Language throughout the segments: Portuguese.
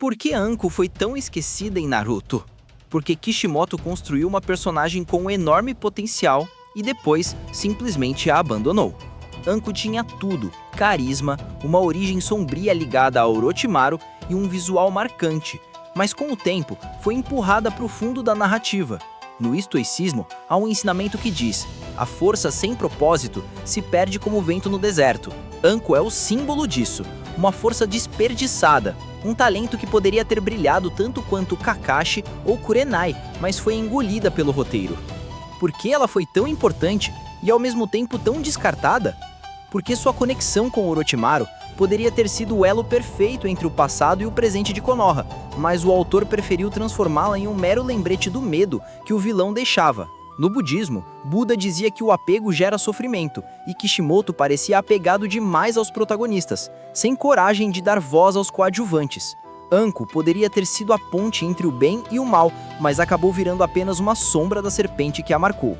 Por que Anko foi tão esquecida em Naruto? Porque Kishimoto construiu uma personagem com um enorme potencial e depois simplesmente a abandonou. Anko tinha tudo: carisma, uma origem sombria ligada a Orochimaru e um visual marcante, mas com o tempo foi empurrada para o fundo da narrativa. No estoicismo, há um ensinamento que diz: a força sem propósito se perde como vento no deserto. Anko é o símbolo disso, uma força desperdiçada, um talento que poderia ter brilhado tanto quanto Kakashi ou Kurenai, mas foi engolida pelo roteiro. Por que ela foi tão importante e ao mesmo tempo tão descartada? Porque sua conexão com Orochimaru poderia ter sido o elo perfeito entre o passado e o presente de Konoha, mas o autor preferiu transformá-la em um mero lembrete do medo que o vilão deixava. No budismo, Buda dizia que o apego gera sofrimento, e Kishimoto parecia apegado demais aos protagonistas, sem coragem de dar voz aos coadjuvantes. Anko poderia ter sido a ponte entre o bem e o mal, mas acabou virando apenas uma sombra da serpente que a marcou.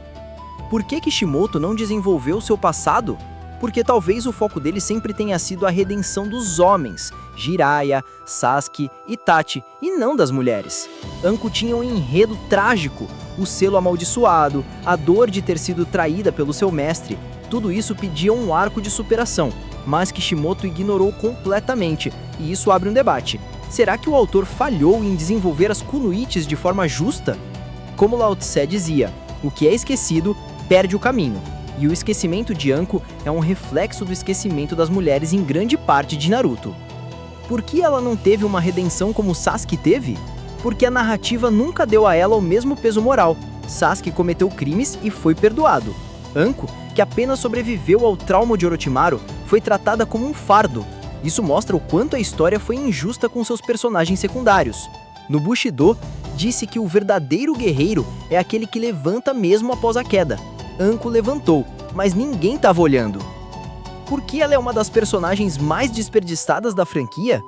Por que Kishimoto não desenvolveu seu passado? Porque talvez o foco dele sempre tenha sido a redenção dos homens, Jiraiya, Sasuke, Itachi, e não das mulheres. Anko tinha um enredo trágico, o selo amaldiçoado, a dor de ter sido traída pelo seu mestre. Tudo isso pedia um arco de superação, mas Kishimoto ignorou completamente, e isso abre um debate. Será que o autor falhou em desenvolver as kunoichis de forma justa? Como Lao Tse dizia, o que é esquecido perde o caminho. E o esquecimento de Anko é um reflexo do esquecimento das mulheres em grande parte de Naruto. Por que ela não teve uma redenção como Sasuke teve? Porque a narrativa nunca deu a ela o mesmo peso moral. Sasuke cometeu crimes e foi perdoado. Anko, que apenas sobreviveu ao trauma de Orochimaru, foi tratada como um fardo. Isso mostra o quanto a história foi injusta com seus personagens secundários. No Bushido, disse que o verdadeiro guerreiro é aquele que levanta mesmo após a queda. Anko levantou, mas ninguém estava olhando. Por que ela é uma das personagens mais desperdiçadas da franquia?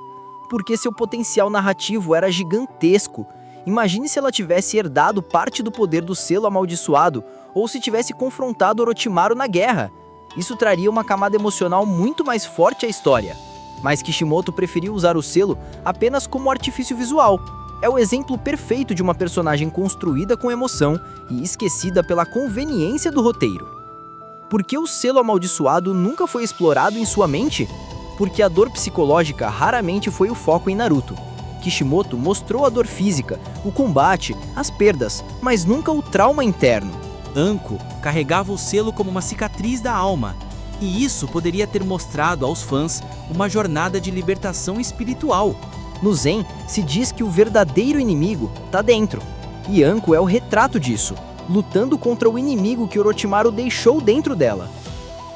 Porque seu potencial narrativo era gigantesco. Imagine se ela tivesse herdado parte do poder do selo amaldiçoado, ou se tivesse confrontado Orochimaru na guerra. Isso traria uma camada emocional muito mais forte à história. Mas Kishimoto preferiu usar o selo apenas como artifício visual. É o exemplo perfeito de uma personagem construída com emoção e esquecida pela conveniência do roteiro. Por que o selo amaldiçoado nunca foi explorado em sua mente? Porque a dor psicológica raramente foi o foco em Naruto. Kishimoto mostrou a dor física, o combate, as perdas, mas nunca o trauma interno. Anko carregava o selo como uma cicatriz da alma, e isso poderia ter mostrado aos fãs uma jornada de libertação espiritual. No Zen, se diz que o verdadeiro inimigo está dentro, e Anko é o retrato disso, lutando contra o inimigo que Orochimaru deixou dentro dela.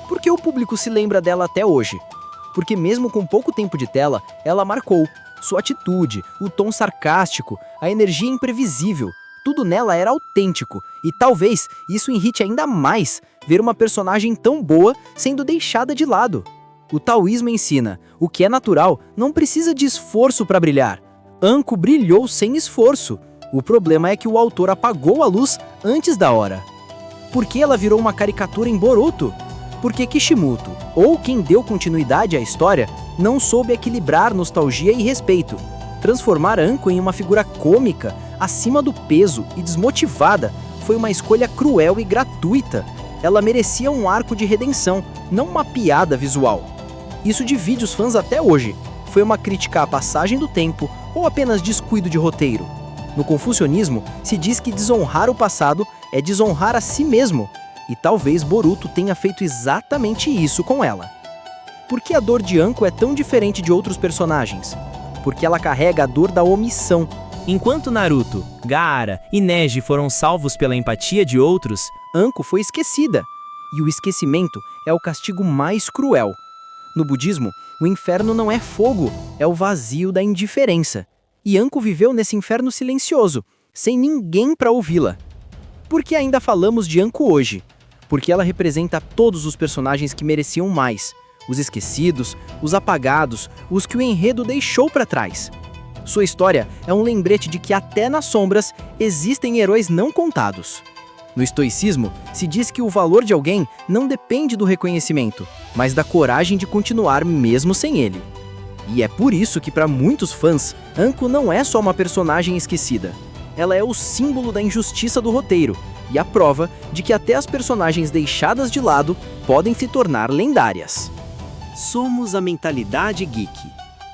Por que o público se lembra dela até hoje? Porque mesmo com pouco tempo de tela, ela marcou. Sua atitude, o tom sarcástico, a energia imprevisível, tudo nela era autêntico, e talvez isso irrite ainda mais ver uma personagem tão boa sendo deixada de lado. O taoísmo ensina, o que é natural não precisa de esforço para brilhar. Anko brilhou sem esforço. O problema é que o autor apagou a luz antes da hora. Por que ela virou uma caricatura em Boruto? Porque Kishimoto, ou quem deu continuidade à história, não soube equilibrar nostalgia e respeito. Transformar Anko em uma figura cômica, acima do peso e desmotivada, foi uma escolha cruel e gratuita. Ela merecia um arco de redenção, não uma piada visual. Isso divide os fãs até hoje. Foi uma crítica à passagem do tempo ou apenas descuido de roteiro? No confucionismo, se diz que desonrar o passado é desonrar a si mesmo. E talvez Boruto tenha feito exatamente isso com ela. Por que a dor de Anko é tão diferente de outros personagens? Porque ela carrega a dor da omissão. Enquanto Naruto, Gaara e Neji foram salvos pela empatia de outros, Anko foi esquecida. E o esquecimento é o castigo mais cruel. No budismo, o inferno não é fogo, é o vazio da indiferença. E Anko viveu nesse inferno silencioso, sem ninguém para ouvi-la. Por que ainda falamos de Anko hoje? Porque ela representa todos os personagens que mereciam mais. Os esquecidos, os apagados, os que o enredo deixou para trás. Sua história é um lembrete de que até nas sombras existem heróis não contados. No estoicismo, se diz que o valor de alguém não depende do reconhecimento, mas da coragem de continuar mesmo sem ele. E é por isso que para muitos fãs, Anko não é só uma personagem esquecida. Ela é o símbolo da injustiça do roteiro e a prova de que até as personagens deixadas de lado podem se tornar lendárias. Somos a mentalidade geek.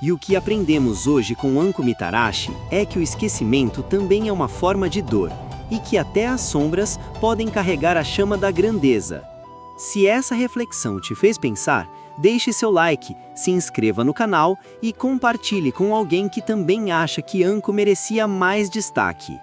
E o que aprendemos hoje com Anko Mitarashi é que o esquecimento também é uma forma de dor e que até as sombras podem carregar a chama da grandeza. Se essa reflexão te fez pensar, deixe seu like, se inscreva no canal e compartilhe com alguém que também acha que Anko merecia mais destaque.